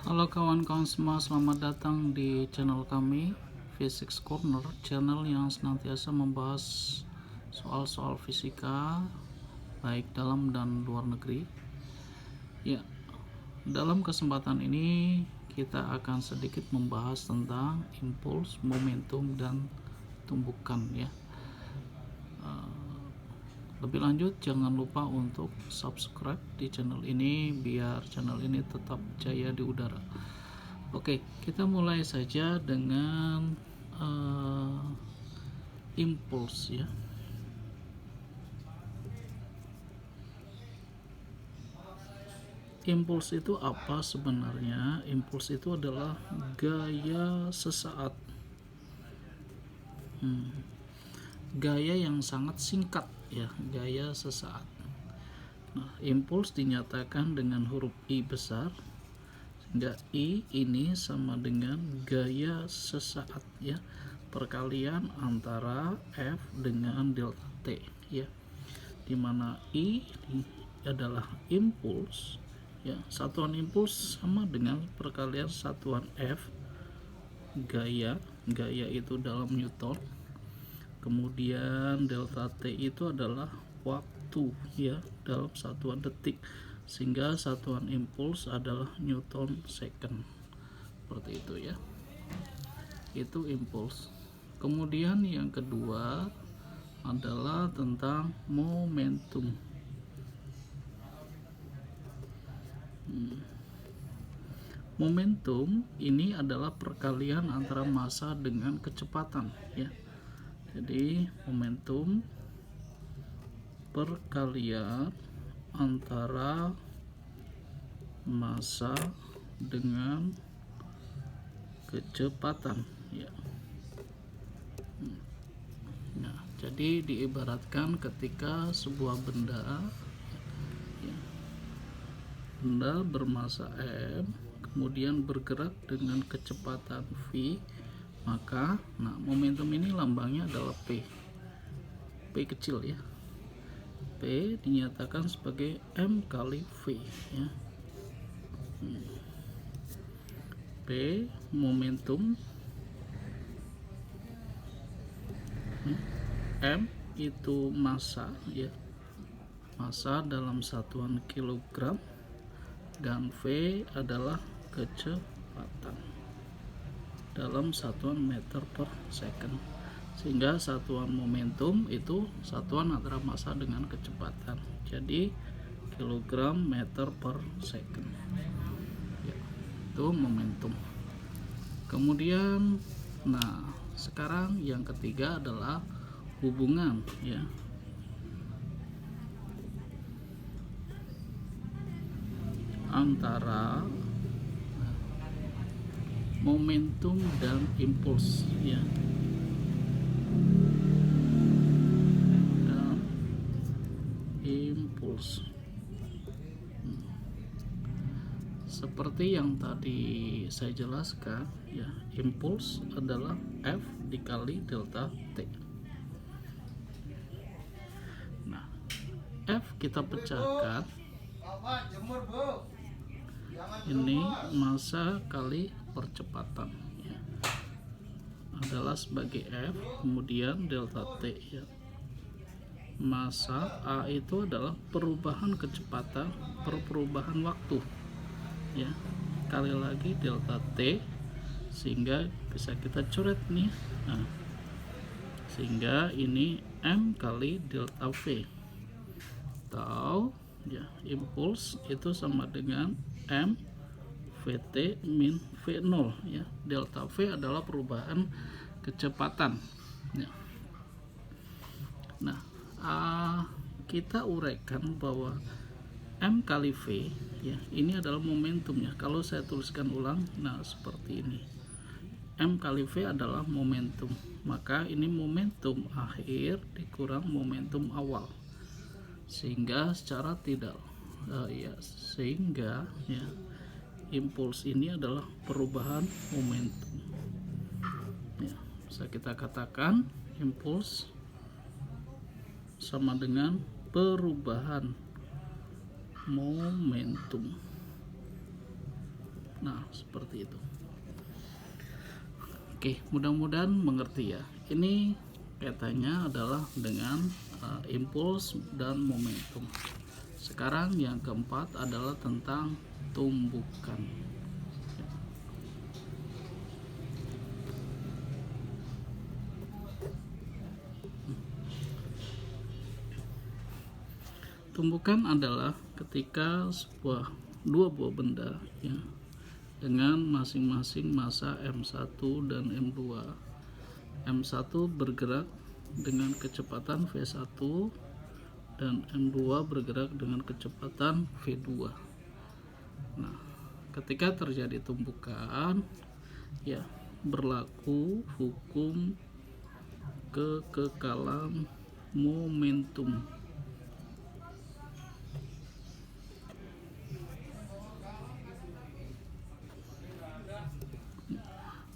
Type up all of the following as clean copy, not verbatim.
Halo kawan-kawan semua, selamat datang di channel kami Physics Corner, channel yang senantiasa membahas soal-soal fisika baik dalam dan luar negeri. Ya, dalam kesempatan ini kita akan sedikit membahas tentang impuls, momentum, dan tumbukan ya. Lebih lanjut, jangan lupa untuk subscribe di channel ini biar channel ini tetap jaya di udara. Oke, kita mulai saja dengan impuls ya. Impuls itu apa sebenarnya? Impuls itu adalah gaya sesaat, gaya yang sangat singkat ya, gaya sesaat. Nah, impuls dinyatakan dengan huruf I besar, sehingga I ini sama dengan gaya sesaat ya, perkalian antara F dengan delta T ya, dimana I adalah impuls ya, satuan impuls sama dengan perkalian satuan F gaya itu dalam Newton, kemudian delta T itu adalah waktu ya dalam satuan detik, sehingga satuan impuls adalah Newton second, seperti itu ya, itu impuls. Kemudian yang kedua adalah tentang momentum. Momentum ini adalah perkalian antara massa dengan kecepatan ya. Jadi momentum perkalian antara massa dengan kecepatan ya. Nah, jadi diibaratkan ketika sebuah benda bermassa M kemudian bergerak dengan kecepatan V, maka momentum ini lambangnya adalah P kecil ya. P dinyatakan sebagai M kali V ya. P momentum, M itu massa ya, massa dalam satuan kilogram, dan V adalah kecepatan dalam satuan meter per second, sehingga satuan momentum itu satuan antara massa dengan kecepatan, jadi kilogram meter per second ya, itu momentum. Kemudian sekarang yang ketiga adalah hubungan ya, antara momentum dan impuls ya, dan impuls. Seperti yang tadi saya jelaskan ya, impuls adalah F dikali delta T. Nah, F kita pecahkan, ini massa kali percepatan ya, adalah sebagai F, kemudian delta T ya. Massa A itu adalah perubahan kecepatan per perubahan waktu ya, kali lagi delta T, sehingga bisa kita coret nih. Sehingga ini M kali delta V, atau ya impuls itu sama dengan M Vt min V0 ya. Delta V adalah perubahan kecepatan ya. Nah, kita uraikan bahwa M kali V ya, ini adalah momentumnya. Kalau saya tuliskan ulang, seperti ini. M kali V adalah momentum, maka ini momentum akhir dikurang momentum awal, sehingga secara tidak sehingga ya, impuls ini adalah perubahan momentum ya. Bisa kita katakan impuls sama dengan perubahan momentum Nah, seperti itu. Oke, mudah-mudahan mengerti ya. Ini kaitannya adalah dengan impuls dan momentum. Sekarang yang keempat adalah tentang tumbukan. Tumbukan adalah ketika dua buah benda ya, dengan masing-masing massa M1 dan M2. M1 bergerak dengan kecepatan V1 dan M2 bergerak dengan kecepatan V2. Nah, ketika terjadi tumbukan ya, berlaku hukum kekekalan momentum.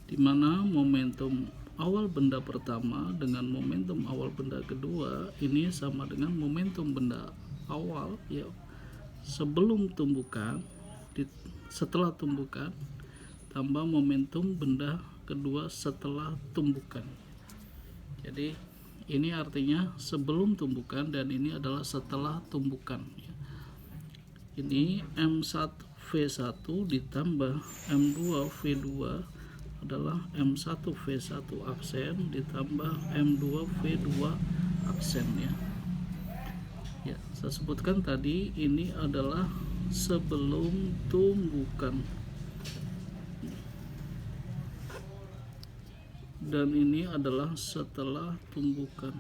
Di mana momentum awal benda pertama dengan momentum awal benda kedua ini sama dengan momentum benda awal ya sebelum tumbukan setelah tumbukan tambah momentum benda kedua setelah tumbukan. Jadi ini artinya sebelum tumbukan dan ini adalah setelah tumbukan ya. Ini M1V1 ditambah M2V2 adalah M1V1 aksen ditambah M2V2 aksen ya. Ya, saya sebutkan tadi ini adalah sebelum tumbukan. Dan ini adalah setelah tumbukan.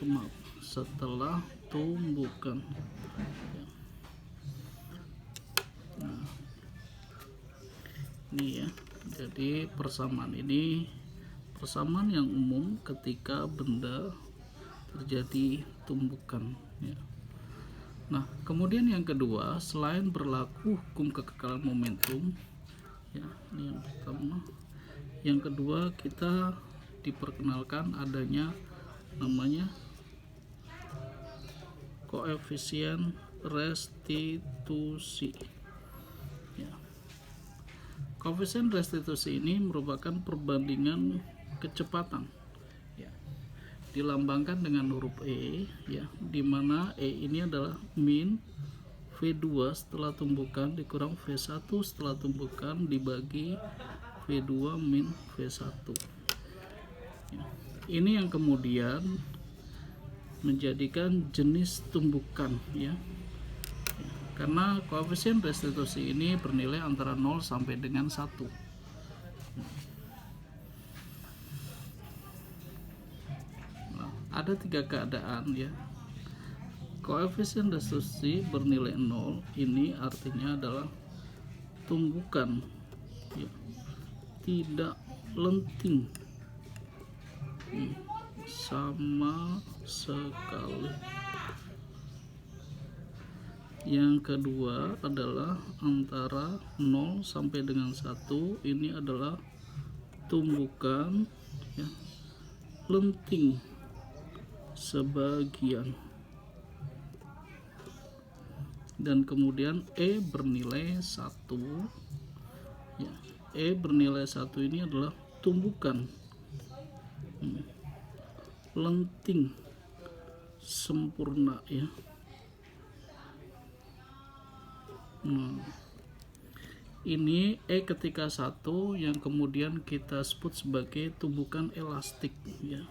Maaf, setelah tumbukan. Nah, ini ya. Jadi persamaan ini persamaan yang umum ketika benda terjadi tumbukan ya. Nah, kemudian yang kedua, selain berlaku hukum kekekalan momentum ya, ini yang pertama. Yang kedua, kita diperkenalkan adanya namanya koefisien restitusi ya. Koefisien restitusi ini merupakan perbandingan kecepatan ya, dilambangkan dengan huruf E ya, dimana E ini adalah min V2 setelah tumbukan dikurang V1 setelah tumbukan dibagi V2 min V1 ya. Ini yang kemudian menjadikan jenis tumbukan ya. Karena koefisien restitusi ini bernilai antara 0 sampai dengan 1. Nah, ada 3 keadaan ya. Koefisien restitusi bernilai 0 ini artinya adalah tumbukan ya, tidak lenting sama sekali. Yang kedua adalah antara 0 sampai dengan 1, ini adalah tumbukan ya, lenting sebagian. Dan kemudian E bernilai 1 ya. E bernilai 1 ini adalah tumbukan lenting sempurna ya. Nah, ini E ketika 1 yang kemudian kita sebut sebagai tumbukan elastik ya.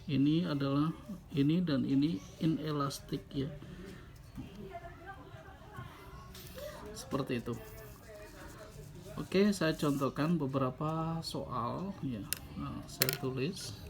Ini adalah ini dan ini inelastik ya. Seperti itu. Oke, saya contohkan beberapa soal ya. Nah, saya tulis.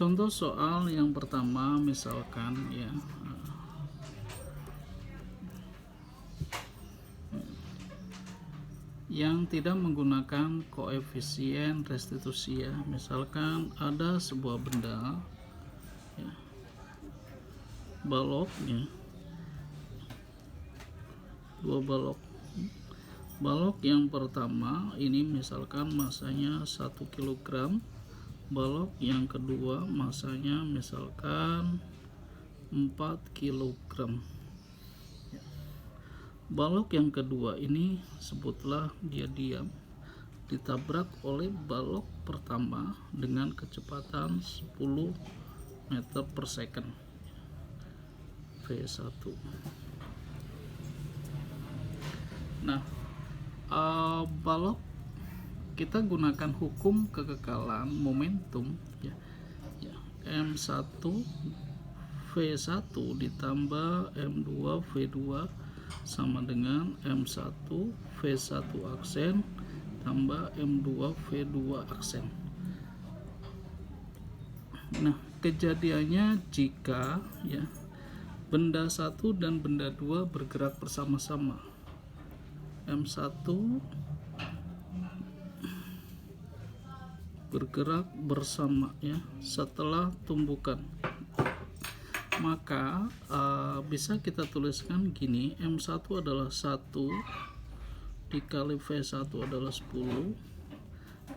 Contoh soal yang pertama misalkan ya, yang tidak menggunakan koefisien restitusi ya. Misalkan ada sebuah benda ya, balok ya, 2 balok. Balok yang pertama ini misalkan masanya 1 kg, balok yang kedua masanya misalkan 4 kg. Balok yang kedua ini sebutlah dia diam, ditabrak oleh balok pertama dengan kecepatan 10 meter per second, V1. Nah, balok kita gunakan hukum kekekalan momentum ya, M1 V1 ditambah M2 V2 sama dengan M1 V1 aksen tambah M2 V2 aksen. Nah, kejadiannya jika ya benda 1 dan benda 2 bergerak bersama-sama. M1 bergerak bersama ya setelah tumbukan, maka bisa kita tuliskan gini, M1 adalah 1 dikali V1 adalah 10,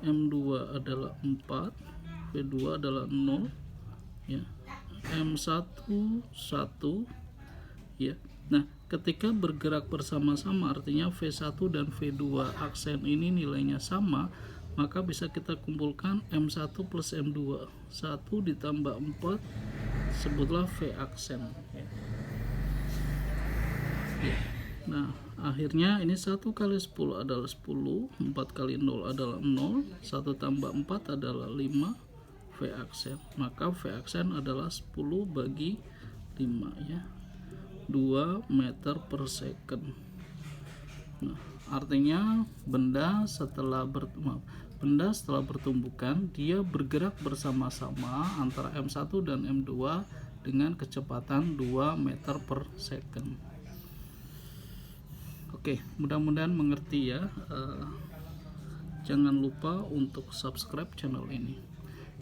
M2 adalah 4, V2 adalah 0 ya, M1 1 ya. Nah, ketika bergerak bersama-sama artinya V1 dan V2 aksen ini nilainya sama, maka bisa kita kumpulkan M1 plus M2, 1 ditambah 4 sebutlah V aksen ya. Nah, akhirnya ini 1 kali 10 adalah 10, 4 kali 0 adalah 0, 1 tambah 4 adalah 5 V aksen, maka V aksen adalah 10 bagi 5 ya, 2 meter per second. Nah, artinya benda setelah bertumbukan dia bergerak bersama-sama antara M1 dan M2 dengan kecepatan 2 meter per second. Oke, mudah-mudahan mengerti ya. Jangan lupa untuk subscribe channel ini.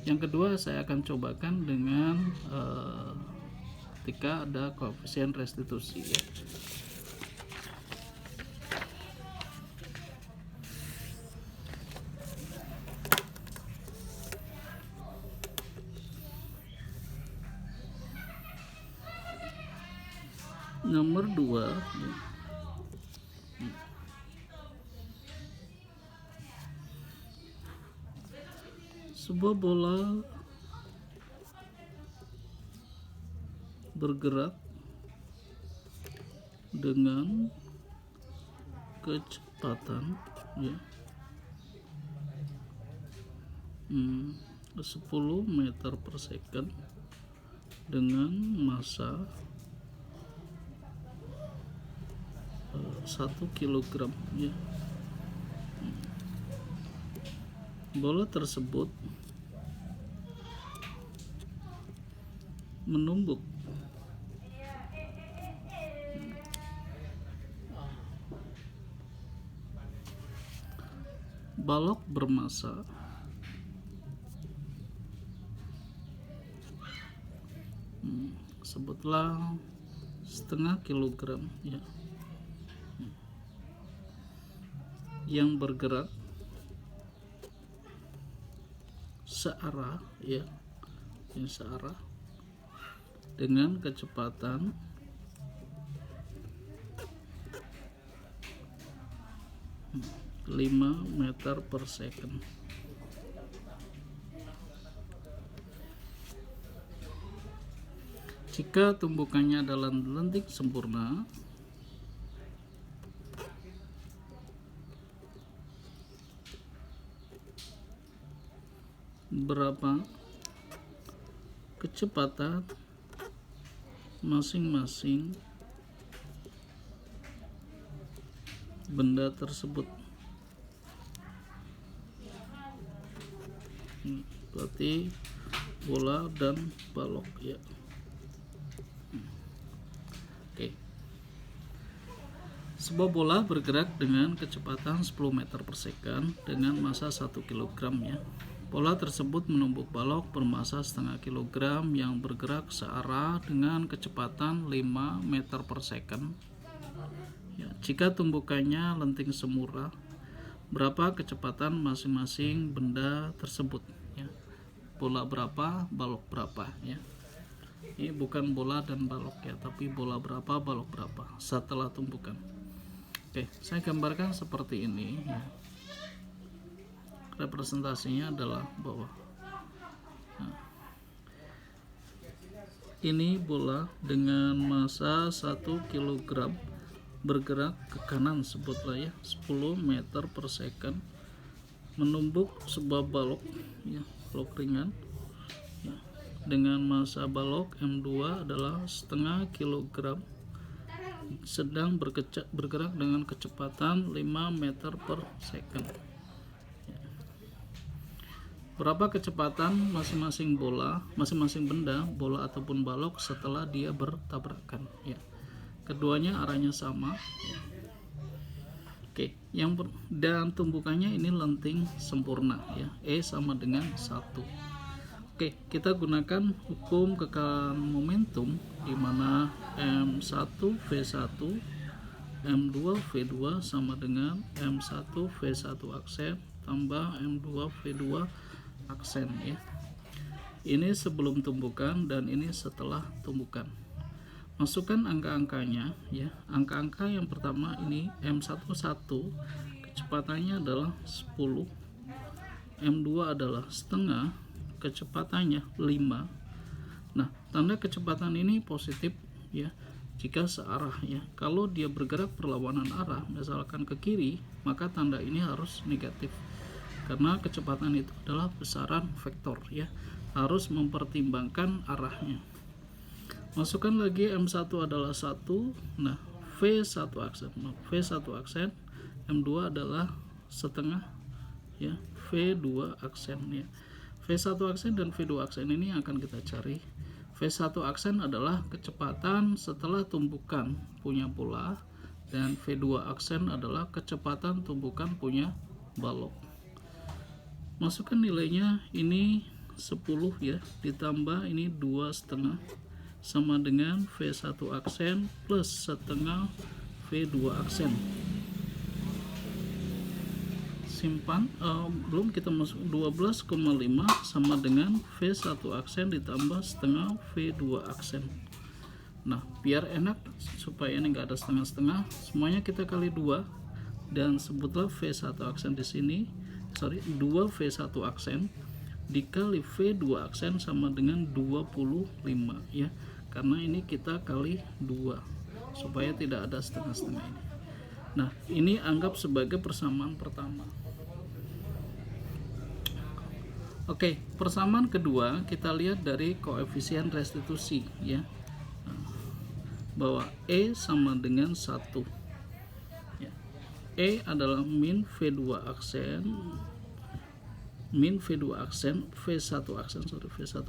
Yang kedua saya akan cobakan dengan ketika ada koefisien restitusi ya. Nomor 2 ya. Sebuah bola bergerak dengan kecepatan ya 10 meter per second dengan massa 1 kg ya. Bola tersebut menumbuk balok bermassa sebutlah setengah kilogram ya, yang bergerak searah ya, yang searah dengan kecepatan 5 meter per second. Jika tumbukannya adalah lentik sempurna, berapa kecepatan masing-masing benda tersebut? Berarti bola dan balok ya. Oke. Sebuah bola bergerak dengan kecepatan 10 meter per second dengan massa 1 kg ya. Bola tersebut menumbuk balok bermassa setengah kilogram yang bergerak searah dengan kecepatan 5 meter per second ya. Jika tumbukannya lenting semula, berapa kecepatan masing-masing benda tersebut, ya. Bola berapa, balok berapa, ya. Ini bukan bola dan balok, ya, tapi bola berapa, balok berapa setelah tumbukan. Oke, saya gambarkan seperti ini, ya. Representasinya adalah bawah. Nah, ini bola dengan massa 1 kg bergerak ke kanan, sebutlah ya 10 meter per second, menumbuk sebuah balok, ya, balok ringan, ya, dengan massa balok M2 adalah setengah kilogram, sedang bergerak dengan kecepatan 5 meter per second. Berapa kecepatan masing-masing benda, bola ataupun balok setelah dia bertabrakan, ya. Keduanya arahnya sama, ya. Oke, dan tumbukannya ini lenting sempurna, ya. E sama dengan 1. Oke, kita gunakan hukum kekalahan momentum, di mana M1 V1 M2 V2 sama dengan M1 V1 aksen tambah M2 V2 aksen, ya. Ini sebelum tumbukan dan ini setelah tumbukan. Masukkan angka-angkanya, ya. Angka-angka yang pertama ini M11 kecepatannya adalah 10, M2 adalah setengah, kecepatannya 5. Nah, tanda kecepatan ini positif, ya, jika searah, ya. Kalau dia bergerak berlawanan arah, misalkan ke kiri, maka tanda ini harus negatif, karena kecepatan itu adalah besaran vektor, ya, harus mempertimbangkan arahnya. Masukkan lagi M1 adalah 1. Nah, V1 aksen, M2 adalah setengah, ya, V2 aksen, ya. V1 aksen dan V2 aksen ini akan kita cari. V1 aksen adalah kecepatan setelah tumbukan punya bola, dan V2 aksen adalah kecepatan tumbukan punya balok. Masukkan nilainya, ini 10, ya, ditambah ini 2,5 sama dengan V1 aksen plus setengah V2 aksen. Simpan, belum kita masuk, 12,5 sama dengan V1 aksen ditambah setengah V2 aksen. Nah, biar enak supaya ini enggak ada setengah-setengah, semuanya kita kali 2, dan sebutlah V1 aksen di sini, 2 V1 aksen dikali V2 aksen sama dengan 25, ya, karena ini kita kali 2 supaya tidak ada setengah-setengah ini. Nah, ini anggap sebagai persamaan pertama. Oke, persamaan kedua kita lihat dari koefisien restitusi, ya, bahwa E sama dengan 1, ya. E adalah min V2 aksen V1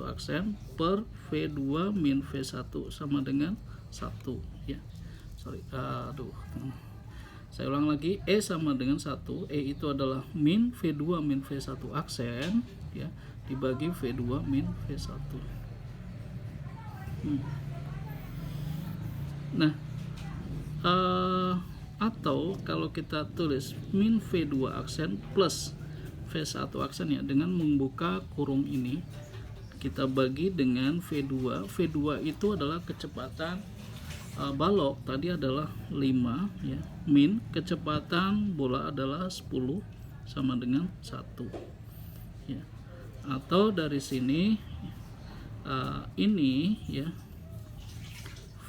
aksen per V2 min V1 sama dengan 1, ya. Saya ulang lagi, E sama dengan 1. E itu adalah min V2 min V1 aksen, ya, dibagi V2 min V1. Nah, atau kalau kita tulis min V2 aksen plus V1 aksen, ya, dengan membuka kurung ini, kita bagi dengan V2. V2 itu adalah kecepatan balok tadi adalah 5, ya, min kecepatan bola adalah 10 sama dengan 1, ya. Atau dari sini ini, ya,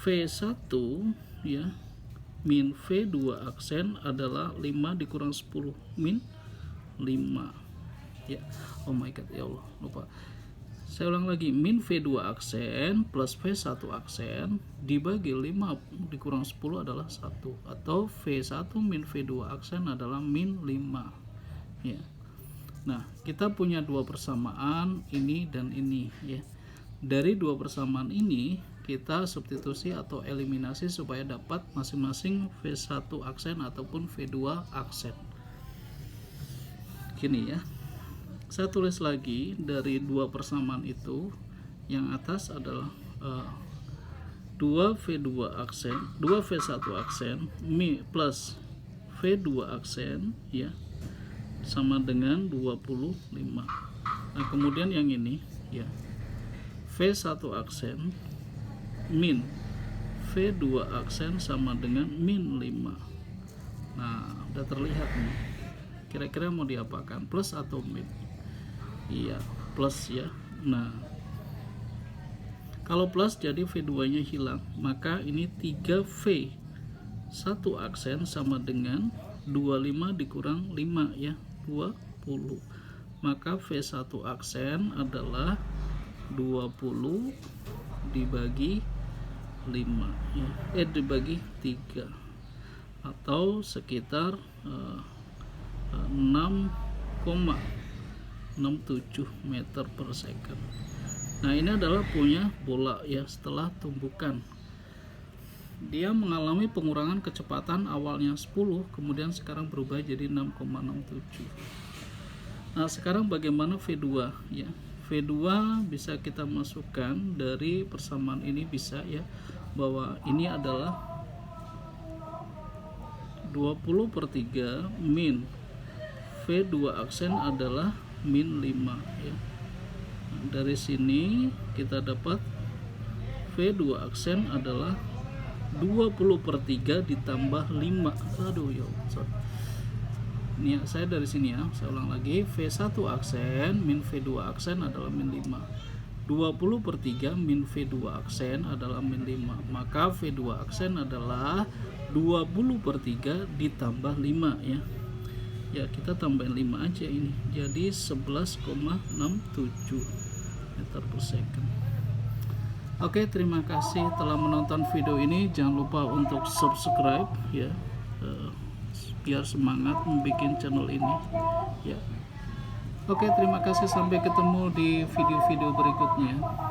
V1, ya, min V2 aksen adalah 5 dikurang 10, min 5, ya. Oh my god, ya Allah, lupa. Saya ulang lagi, min V2 aksen plus V1 aksen dibagi 5 dikurang 10 adalah 1, atau V1 min V2 aksen adalah min 5, ya. Nah, kita punya dua persamaan ini dan ini, ya. Dari dua persamaan ini kita substitusi atau eliminasi supaya dapat masing-masing V1 aksen ataupun V2 aksen. Gini, ya. Saya tulis lagi dari dua persamaan itu, yang atas adalah 2 2V2 aksen 2V1 aksen plus V2 aksen ya sama dengan 25. Nah kemudian yang ini ya, V1 aksen min V2 aksen sama dengan min 5. Nah udah terlihat nih, kira-kira mau diapakan, plus atau min? Iya plus ya. Nah kalau plus jadi V2 nya hilang, maka ini 3V 1 aksen sama dengan 25 dikurang 5 ya, 20. Maka V1 aksen adalah 20 dibagi 5 ya, dibagi 3 atau sekitar 6,67 meter per second. Nah ini adalah punya bola ya, setelah tumbukan dia mengalami pengurangan kecepatan, awalnya 10 kemudian sekarang berubah jadi 6,67. Nah sekarang bagaimana V2 ya? V2 bisa kita masukkan dari persamaan ini, bisa ya, bahwa ini adalah 20/3 min V2 aksen adalah min 5 ya. Nah, dari sini kita dapat V2 aksen adalah 20/3 ditambah 5. Aduh ya, sorry. Ini ya, saya dari sini ya, saya ulang lagi. V1 aksen min V2 aksen adalah min 5. 20/3 min V2 aksen adalah min 5. Maka V2 aksen adalah 20/3 ditambah 5 ya. Ya, kita tambahin 5 aja ini. Jadi 11,67 meter per second. Oke, terima kasih telah menonton video ini. Jangan lupa untuk subscribe ya, biar semangat membuat channel ini ya. Oke, terima kasih, sampai ketemu di video-video berikutnya.